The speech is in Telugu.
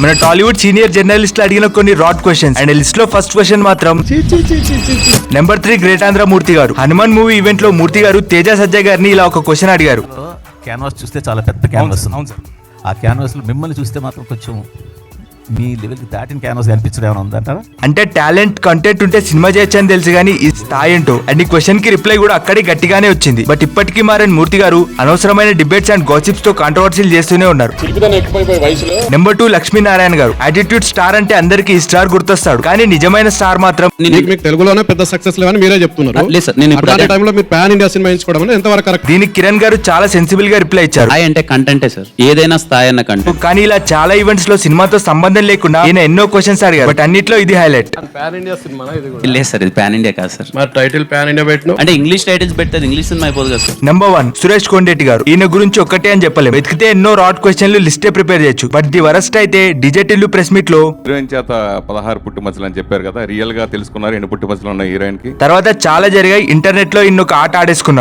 మన టాలీవుడ్ సీనియర్ జర్నలిస్టులు అడిగిన కొన్ని రాడ్ క్వశ్చన్స్ అండ్ లిస్ట్ లో ఫస్ట్ క్వశ్చన్ మాత్రం నెంబర్ 3 గ్రేట్ ఆంధ్ర మూర్తి గారు. హనుమాన్ మూవీ ఈవెంట్ లో మూర్తి గారు తేజ సజ్జా గారిని ఇలా ఒక క్వశ్చన్ అడిగారు. క్యాన్వాస్ చూస్తే చాలా పెద్ద క్యాన్వాస్. అవును సార్. ఆ క్యాన్వాస్ లో మిమ్మల్ని చూస్తే మాత్రం కొంచెం మీ లెవెల్కి దాటిన క్యాన్వాస్ కనిపించడం ఏమైనా ఉందంటారా? అంటే టాలెంట్ కంటెంట్ ఉంటే సినిమా చేయొచ్చు అని తెలుసు కానీ ఈ స్థాయి ఏంటో. అండ్ ఈ క్వశ్చన్ కి రిప్లై కూడా అక్కడే గట్టిగానే వచ్చింది. బట్ ఇప్పటికీ మారని మూర్తి గారు అనవసరమైన డిబేట్స్ అండ్ గాసిప్స్ తో కాంట్రవర్సీలు చేస్తూనే ఉన్నారు. నెంబర్ 2 లక్ష్మీనారాయణ గారు. యాటిట్యూడ్ స్టార్ అంటే అందరికి ఈ స్టార్ గుర్తొస్తాడు, కానీ నిజమైన స్టార్ మాత్రం మీకు తెలుగులోనే పెద్ద సక్సెస్ లేవని మీరే చెప్తున్నారు. టైంలో మీరు పాన్ ఇండియా సినిమా ఎంచుకోవడం అనేది ఎంతవరకు కరెక్ట్? దీనికి కిరణ్ గారు చాలా సెన్సిబుల్ గా రిప్లై ఇచ్చారు. స్థాయి అంటే కంటెంటే సార్, ఏదైనా స్థాయి అన్న కంటెంట్. కానీ ఇలా చాలా ఈవెంట్స్ లో సినిమాతో సంబంధం లేకుండా ఈయన ఎన్నో క్వశ్చన్స్ అడిగారు. బట్ అన్నిట్లో ఇది హైలైట్. పాన్ ఇండియా సినిమా లేదు సార్, ఇది పాన్ ఇండియా కాదు సార్. మరి టైటిల్ పాన్ ఇండియా పెట్టిన అంటే ఇంగ్లీష్ టైటిల్స్ పెడితే ఇంగ్లీష్ సినిమా అయిపోదు కదా సార్. నెంబర్ 1 సురేష్ కొండెట్టి గారు. ఈయన గురించి ఒక్కటే అని చెప్పలేము, వెతికితే ఎన్నో రాడ్ క్వశ్చన్లు లిస్టే ప్రిపేర్ చేయొచ్చు. బట్ ది వరస్ట్ అయితే డిజిటల్ ప్రెస్ మీట్ లో హీరోయిన్ చేత 16 పుట్టుమచ్చలు అని చెప్పారు కదా, రియల్ గా తెలుసుకున్నారు ఎన్ని పుట్టుమచ్చలు ఉన్నాయి హీరోయిన్ కి. తర్వాత చాలా జరిగాయి. ఇంటర్నెట్ లో ఇన్నొక ఆట ఆడేసుకున్నారు.